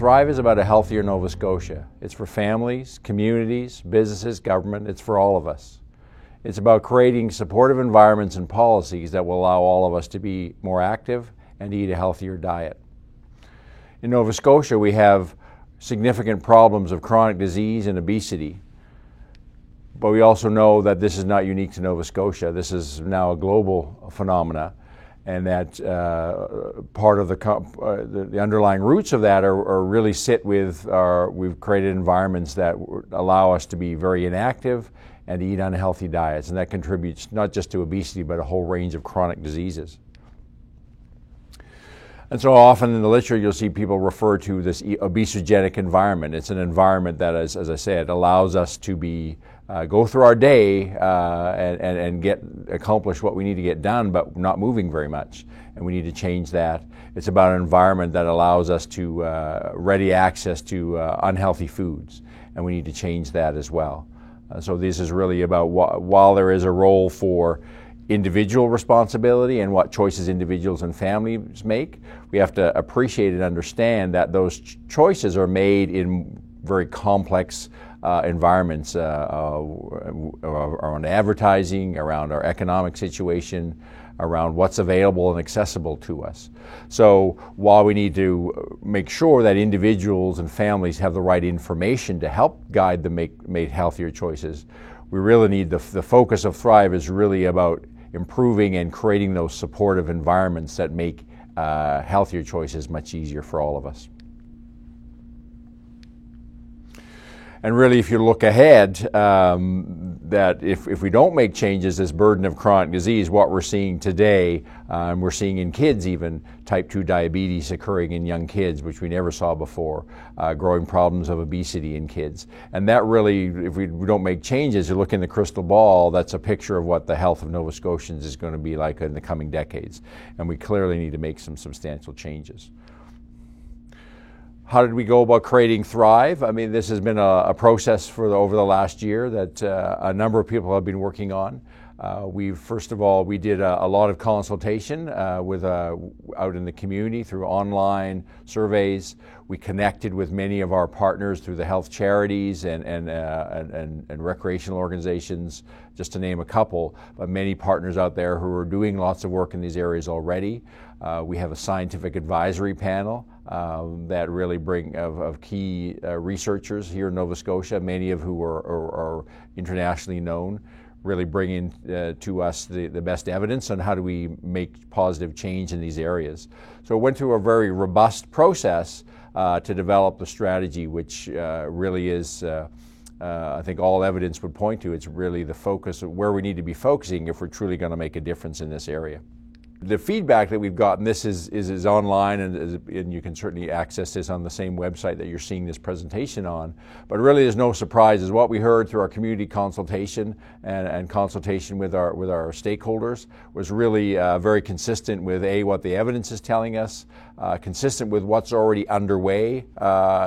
Thrive is about a healthier Nova Scotia. It's for families, communities, businesses, government. It's for all of us. It's about creating supportive environments and policies that will allow all of us to be more active and eat a healthier diet. In Nova Scotia, we have significant problems of chronic disease and obesity. But we also know that this is not unique to Nova Scotia. This is now a global phenomena, and that part of the underlying roots of that are really sit with we've created environments that allow us to be very inactive and eat unhealthy diets, and that contributes not just to obesity but a whole range of chronic diseases. And so often in the literature you'll see people refer to this obesogenic environment. It's an environment that, as I said, allows us to go through our day and accomplish what we need to get done, but not moving very much. And we need to change that. It's about an environment that allows us to ready access to unhealthy foods, and we need to change that as well. So this is really about while there is a role for individual responsibility and what choices individuals and families make, we have to appreciate and understand that those choices are made in very complex environments around advertising, around our economic situation, around what's available and accessible to us. So while we need to make sure that individuals and families have the right information to help guide them make healthier choices, we really need the focus of Thrive is really about improving and creating those supportive environments that make healthier choices much easier for all of us. And really, if you look ahead, that if we don't make changes, this burden of chronic disease, what we're seeing today, and we're seeing in kids even, type 2 diabetes occurring in young kids, which we never saw before, growing problems of obesity in kids. And that really, if we don't make changes, you look in the crystal ball, that's a picture of what the health of Nova Scotians is going to be like in the coming decades. And we clearly need to make some substantial changes. How did we go about creating Thrive? I mean, this has been a process over the last year that a number of people have been working on. First of all, we did a lot of consultation out in the community through online surveys. We connected with many of our partners through the health charities and recreational organizations, just to name a couple, but many partners out there who are doing lots of work in these areas already. We have a scientific advisory panel that really bring of key researchers here in Nova Scotia, many of who are internationally known, really bringing to us the best evidence on how do we make positive change in these areas. So it went through a very robust process to develop the strategy, which really is, I think all evidence would point to, it's really the focus of where we need to be focusing if we're truly going to make a difference in this area. The feedback that we've gotten, this is online, and you can certainly access this on the same website that you're seeing this presentation on. But really, there's no surprises. What we heard through our community consultation and consultation with our stakeholders was really very consistent with what the evidence is telling us, consistent with what's already underway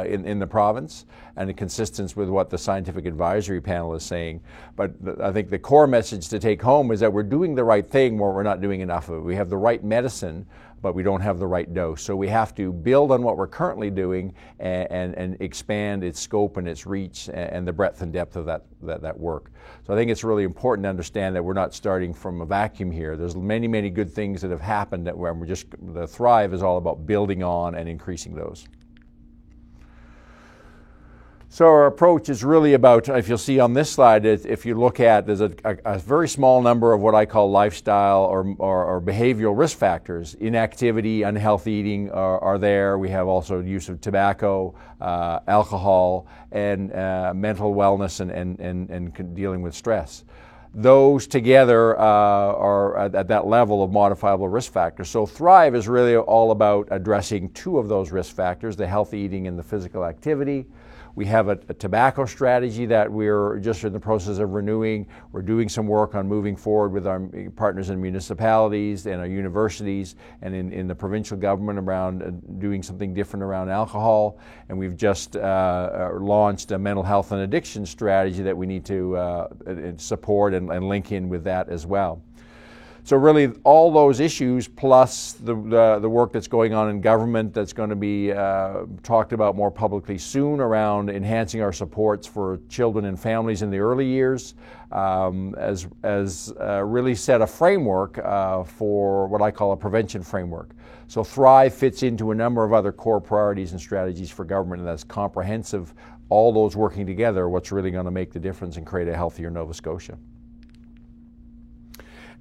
in the province, and consistent with what the scientific advisory panel is saying. But I think the core message to take home is that we're doing the right thing where we're not doing enough of it. We have the right medicine, but we don't have the right dose. So we have to build on what we're currently doing and expand its scope and its reach and the breadth and depth of that work. So I think it's really important to understand that we're not starting from a vacuum here. There's many, many good things that have happened that the Thrive is all about building on and increasing those. So our approach is really about, if you'll see on this slide, if you look at, there's a very small number of what I call lifestyle or behavioral risk factors. Inactivity, unhealthy eating are there. We have also use of tobacco, alcohol, and mental wellness and dealing with stress. Those together are at that level of modifiable risk factors. So Thrive is really all about addressing two of those risk factors, the healthy eating and the physical activity. We have a tobacco strategy that we're just in the process of renewing. We're doing some work on moving forward with our partners in municipalities and our universities and in the provincial government around doing something different around alcohol. And we've just launched a mental health and addiction strategy that we need to support and link in with that as well. So really all those issues plus the work that's going on in government that's going to be talked about more publicly soon around enhancing our supports for children and families in the early years as really set a framework for what I call a prevention framework. So Thrive fits into a number of other core priorities and strategies for government, and that's comprehensive, all those working together, what's really going to make the difference and create a healthier Nova Scotia.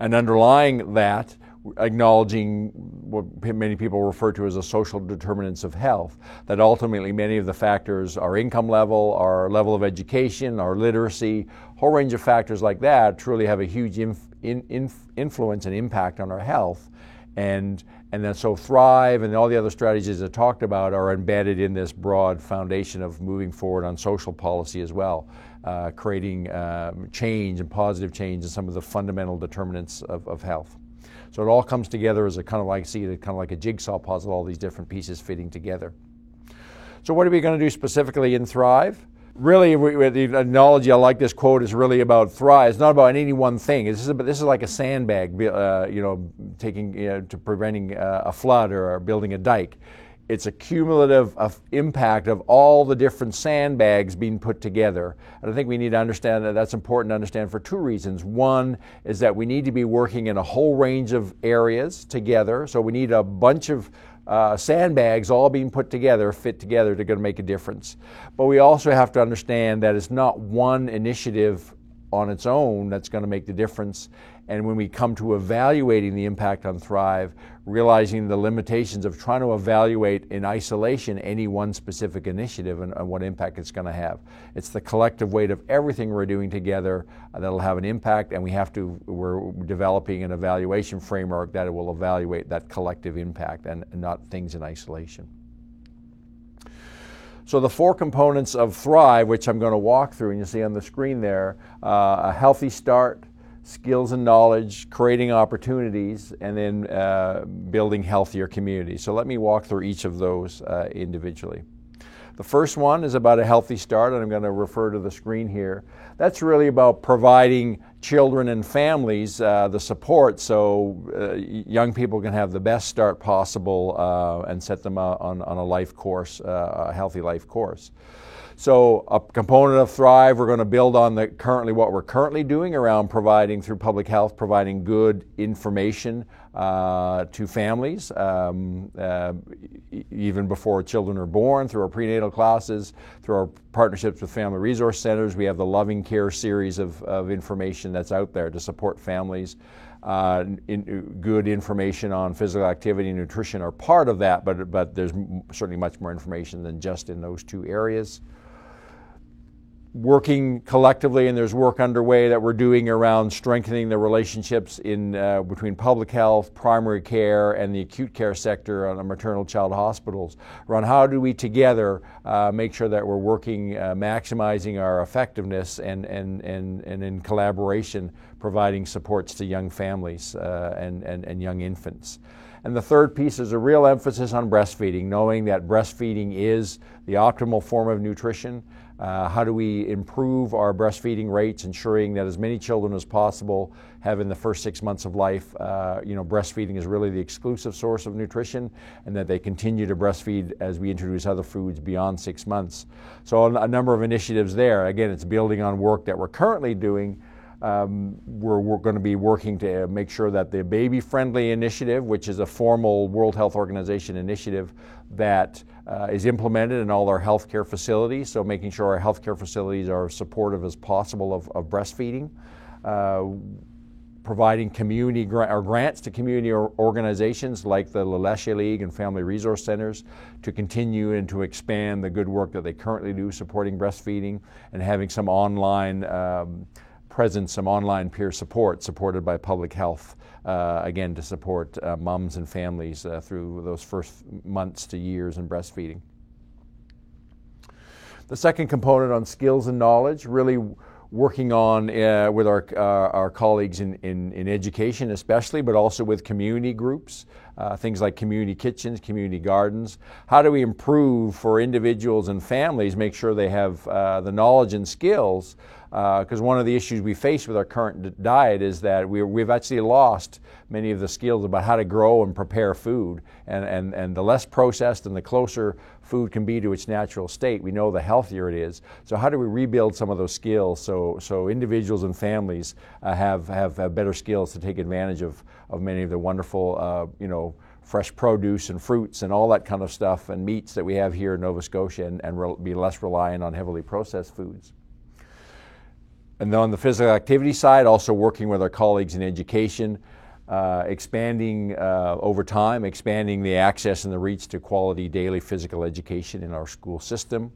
And underlying that, acknowledging what many people refer to as the social determinants of health, that ultimately many of the factors, our income level, our level of education, our literacy, a whole range of factors like that truly have a huge influence and impact on our health. And then so Thrive and all the other strategies I talked about are embedded in this broad foundation of moving forward on social policy as well, creating change and positive change in some of the fundamental determinants of health. So it all comes together as a kind of like a jigsaw puzzle, all these different pieces fitting together. So what are we going to do specifically in Thrive? Really, the analogy, I like this quote, is really about Thrive. It's not about any one thing. This is like a sandbag, to preventing a flood or building a dike. It's a cumulative impact of all the different sandbags being put together. And I think we need to understand that that's important to understand for two reasons. One is that we need to be working in a whole range of areas together. So we need a bunch of sandbags all being put together, fit together to make a difference. But we also have to understand that it's not one initiative on its own that's going to make the difference. And when we come to evaluating the impact on Thrive, realizing the limitations of trying to evaluate in isolation any one specific initiative and what impact it's going to have. It's the collective weight of everything we're doing together that'll have an impact, and we're developing an evaluation framework that will evaluate that collective impact and not things in isolation. So the four components of Thrive, which I'm going to walk through, and you see on the screen there, a healthy start, skills and knowledge, creating opportunities, and then building healthier communities. So let me walk through each of those individually. The first one is about a healthy start, and I'm going to refer to the screen here. That's really about providing children and families the support so young people can have the best start possible and set them on a life course, a healthy life course. So a component of Thrive, we're going to build on what we're currently doing around providing through public health, providing good information to families, even before children are born, through our prenatal classes, through our partnerships with family resource centers. We have the Loving Care series of information that's out there to support families. Good information on physical activity and nutrition are part of that, but there's certainly much more information than just in those two areas. Working collectively, and there's work underway that we're doing around strengthening the relationships between public health, primary care, and the acute care sector on the maternal child hospitals, around how do we together make sure that we're working, maximizing our effectiveness and in collaboration providing supports to young families and young infants. And the third piece is a real emphasis on breastfeeding, knowing that breastfeeding is the optimal form of nutrition. How do we improve our breastfeeding rates, ensuring that as many children as possible have in the first 6 months of life, breastfeeding is really the exclusive source of nutrition, and that they continue to breastfeed as we introduce other foods beyond 6 months. So a number of initiatives there. Again, it's building on work that we're currently doing. We're going to be working to make sure that the Baby Friendly Initiative, which is a formal World Health Organization initiative that is implemented in all our healthcare facilities, so making sure our healthcare facilities are as supportive as possible of breastfeeding, providing grants to community organizations like the La Leche League and Family Resource Centers to continue and to expand the good work that they currently do supporting breastfeeding, and having some online presence, some online peer support supported by public health, again to support moms and families through those first months to years in breastfeeding. The second component on skills and knowledge, really working on with our colleagues in education especially, but also with community groups, things like community kitchens, community gardens. How do we improve for individuals and families, make sure they have the knowledge and skills because one of the issues we face with our current diet is that we've actually lost many of the skills about how to grow and prepare food, and the less processed and the closer food can be to its natural state, we know the healthier it is. So how do we rebuild some of those skills so individuals and families have better skills to take advantage of many of the wonderful fresh produce and fruits and all that kind of stuff and meats that we have here in Nova Scotia, and be less reliant on heavily processed foods. And then on the physical activity side, also working with our colleagues in education, expanding over time, expanding the access and the reach to quality daily physical education in our school system.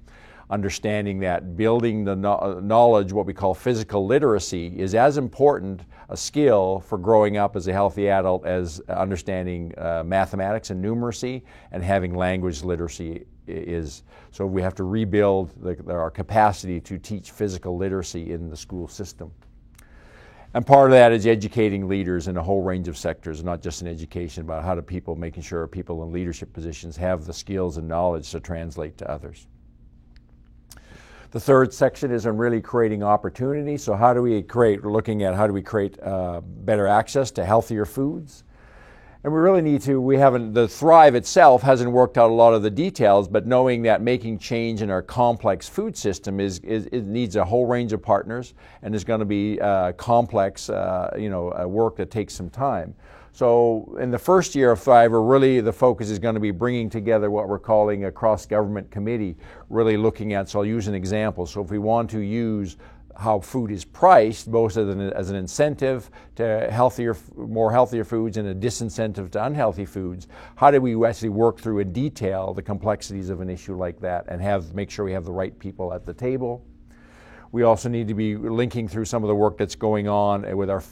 Understanding that building the knowledge, what we call physical literacy, is as important a skill for growing up as a healthy adult as understanding mathematics and numeracy, and having language literacy is. So we have to rebuild our capacity to teach physical literacy in the school system. And part of that is educating leaders in a whole range of sectors, not just in education, but how do people, making sure people in leadership positions have the skills and knowledge to translate to others. The third section is on really creating opportunity. So how do we create, we're looking at how do we create better access to healthier foods. And we really need to, the Thrive itself hasn't worked out a lot of the details, but knowing that making change in our complex food system it needs a whole range of partners, and is going to be complex work that takes some time. So in the first year of Thrive, really the focus is going to be bringing together what we're calling a cross-government committee, really looking at, so I'll use an example. So if we want to use how food is priced, both as an incentive to more healthier foods and a disincentive to unhealthy foods, how do we actually work through in detail the complexities of an issue like that and make sure we have the right people at the table? We also need to be linking through some of the work that's going on with our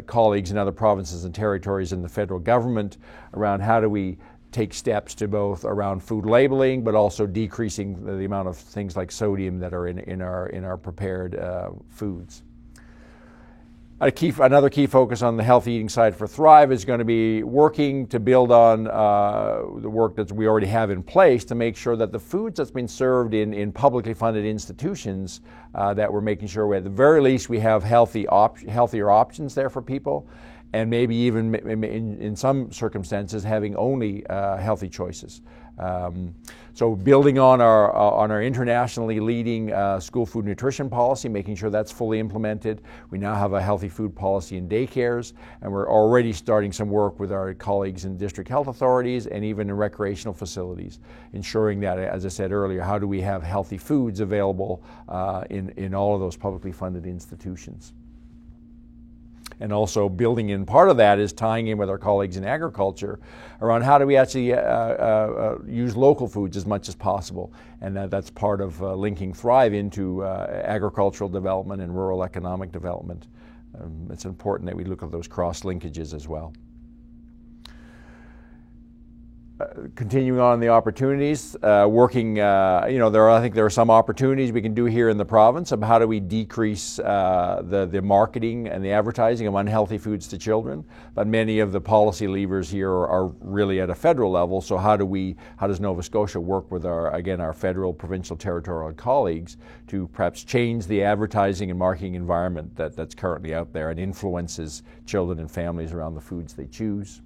colleagues in other provinces and territories in the federal government around how do we take steps to both around food labeling, but also decreasing the amount of things like sodium that are in our prepared foods. Another key focus on the healthy eating side for Thrive is going to be working to build on the work that we already have in place to make sure that the foods that's been served in publicly funded institutions, that we're making sure at the very least we have healthier options there for people, and maybe even in some circumstances having only healthy choices. So building on our internationally leading school food nutrition policy, making sure that's fully implemented. We now have a healthy food policy in daycares, and we're already starting some work with our colleagues in district health authorities and even in recreational facilities, ensuring that, as I said earlier, how do we have healthy foods available in all of those publicly funded institutions. And also building in, part of that is tying in with our colleagues in agriculture around how do we actually use local foods as much as possible. And that's part of linking Thrive into agricultural development and rural economic development. It's important that we look at those cross linkages as well. Continuing on the opportunities, working, I think there are some opportunities we can do here in the province of how do we decrease the marketing and the advertising of unhealthy foods to children. But many of the policy levers here are really at a federal level. So how does Nova Scotia work with our federal, provincial, territorial colleagues to perhaps change the advertising and marketing environment that's currently out there and influences children and families around the foods they choose.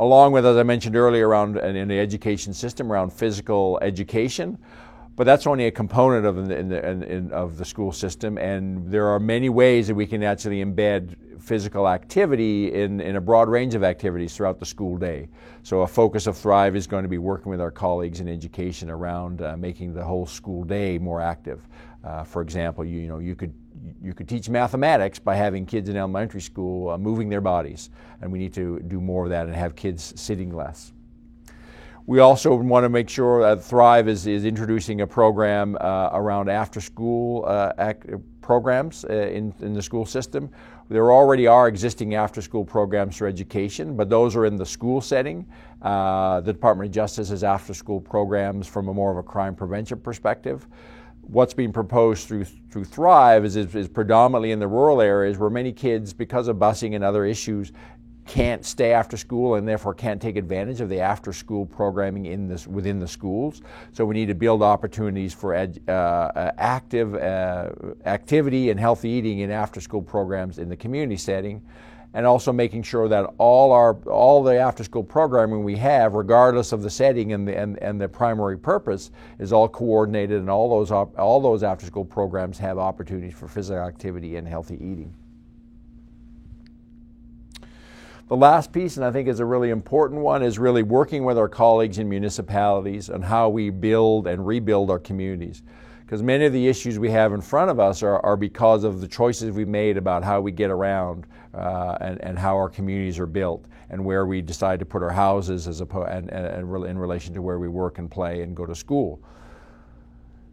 Along with, as I mentioned earlier, around in the education system, around physical education, but that's only a component of the school system, and there are many ways that we can actually embed physical activity in a broad range of activities throughout the school day. So a focus of Thrive is going to be working with our colleagues in education around making the whole school day more active. For example, you could teach mathematics by having kids in elementary school moving their bodies, and we need to do more of that and have kids sitting less. We also want to make sure that Thrive is introducing a program around after-school programs in the school system. There already are existing after-school programs for education, but those are in the school setting. The Department of Justice has after-school programs from a more of a crime prevention perspective. What's being proposed through Thrive is predominantly in the rural areas where many kids, because of busing and other issues, can't stay after school and therefore can't take advantage of the after school programming within the schools. So we need to build opportunities for active activity and healthy eating in after school programs in the community setting, and also making sure that all the after school programming we have, regardless of the setting and the primary purpose, is all coordinated, and all those after school programs have opportunities for physical activity and healthy eating. The last piece, and I think is a really important one, is really working with our colleagues in municipalities on how we build and rebuild our communities. Because many of the issues we have in front of us are because of the choices we've made about how we get around and how our communities are built and where we decide to put our houses and in relation to where we work and play and go to school.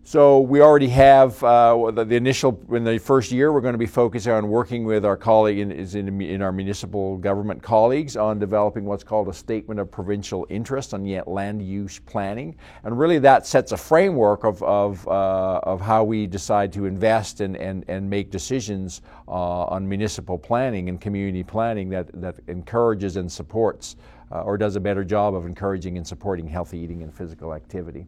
So we already have in the first year, we're going to be focusing on working with our in our municipal government colleagues on developing what's called a statement of provincial interest on land use planning, and really that sets a framework of how we decide to invest and make decisions on municipal planning and community planning that encourages and supports or does a better job of encouraging and supporting healthy eating and physical activity.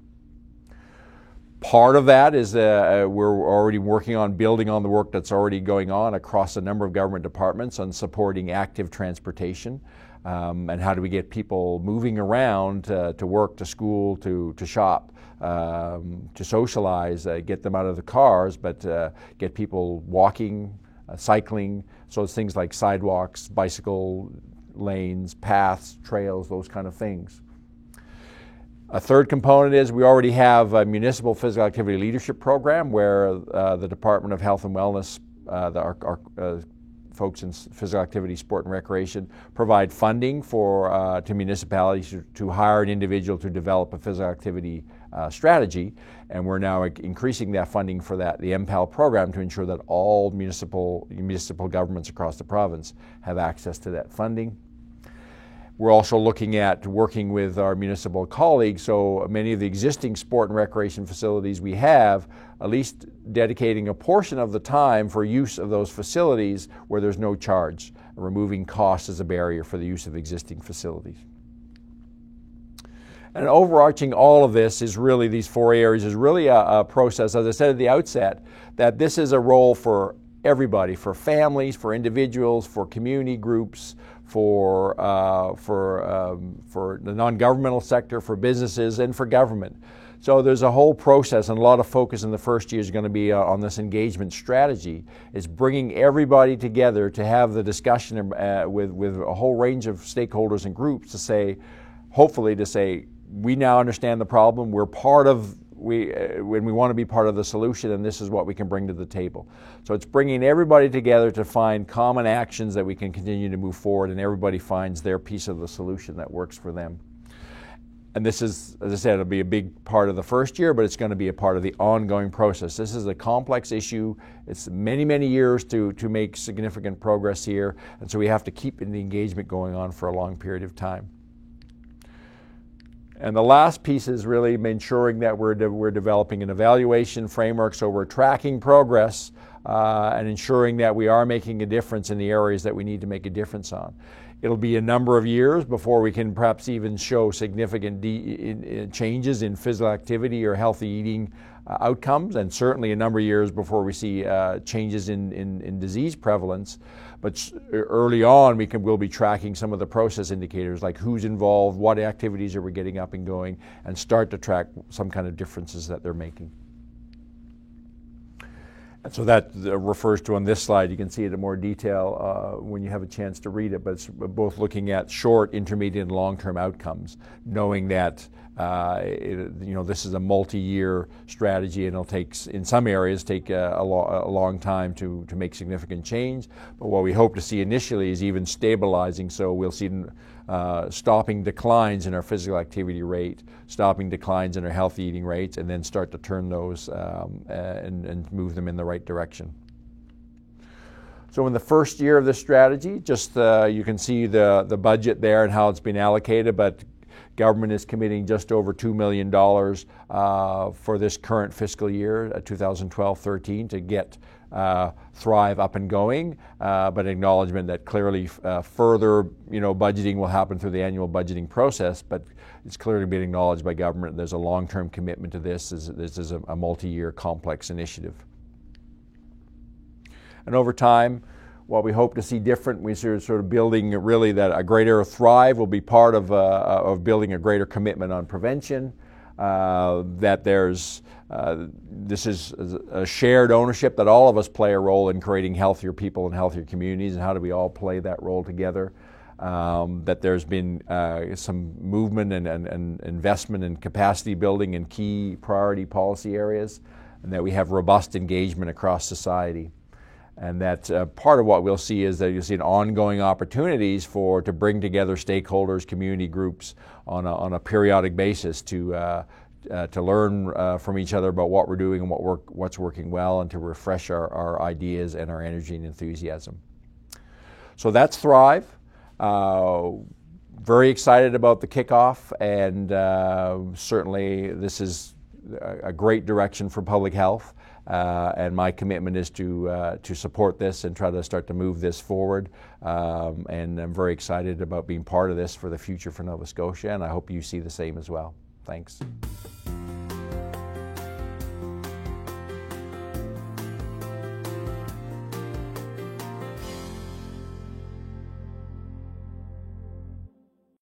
Part of that is we're already working on building on the work that's already going on across a number of government departments on supporting active transportation and how do we get people moving around to work, to school, to shop, to socialize, get them out of the cars, but get people walking, cycling, so it's things like sidewalks, bicycle lanes, paths, trails, those kind of things. A third component is we already have a municipal physical activity leadership program where the Department of Health and Wellness, our folks in physical activity, sport and recreation, provide funding to municipalities to hire an individual to develop a physical activity strategy, and we're now increasing that funding for the MPAL program to ensure that all municipal governments across the province have access to that funding. We're also looking at working with our municipal colleagues, so many of the existing sport and recreation facilities we have, at least dedicating a portion of the time for use of those facilities where there's no charge, removing cost as a barrier for the use of existing facilities. And overarching all of this is really, these four areas, is really a process, as I said at the outset, that this is a role for everybody, for families, for individuals, for community groups, for the non-governmental sector, for businesses, and for government. So there's a whole process, and a lot of focus in the first year is going to be on this engagement strategy. It's bringing everybody together to have the discussion with a whole range of stakeholders and groups to say, hopefully to say, we now understand the problem, we're part of when we want to be part of the solution, and this is what we can bring to the table. So it's bringing everybody together to find common actions that we can continue to move forward, and everybody finds their piece of the solution that works for them. And this is, as I said, it'll be a big part of the first year, but it's going to be a part of the ongoing process. This is a complex issue. It's many, many years to make significant progress here, and so we have to keep the engagement going on for a long period of time. And the last piece is really ensuring that we're developing an evaluation framework, so we're tracking progress and ensuring that we are making a difference in the areas that we need to make a difference on. It'll be a number of years before we can perhaps even show significant changes in physical activity or healthy eating outcomes, and certainly a number of years before we see changes in disease prevalence. But early on, we'll be tracking some of the process indicators, like who's involved, what activities are we getting up and going, and start to track some kind of differences that they're making. And so that refers to, on this slide, you can see it in more detail when you have a chance to read it, but it's both looking at short, intermediate, and long-term outcomes, knowing that this is a multi-year strategy, and it'll take, in some areas, take a long time to make significant change. But what we hope to see initially is even stabilizing, so we'll see stopping declines in our physical activity rate, stopping declines in our healthy eating rates, and then start to turn those and move them in the right direction. So in the first year of this strategy, just you can see the budget there and how it's been allocated, but government is committing just over $2 million for this current fiscal year, 2012-13, to get Thrive up and going, but acknowledgement that clearly further budgeting will happen through the annual budgeting process, but it's clearly being acknowledged by government. There's a long-term commitment to this. This is a multi-year complex initiative. And over time, what we hope to see different, we sort of building really that a greater Thrive will be part of building a greater commitment on prevention, that this is a shared ownership, that all of us play a role in creating healthier people and healthier communities, and how do we all play that role together. That there's been some movement and investment in capacity building in key priority policy areas, and that we have robust engagement across society. And that part of what we'll see is that you'll see ongoing opportunities to bring together stakeholders, community groups on a periodic basis to learn from each other about what we're doing and what's working well, and to refresh our ideas and our energy and enthusiasm. So that's Thrive. Very excited about the kickoff, and certainly this is a great direction for public health. And my commitment is to support this and try to start to move this forward. And I'm very excited about being part of this for the future for Nova Scotia, and I hope you see the same as well. Thanks.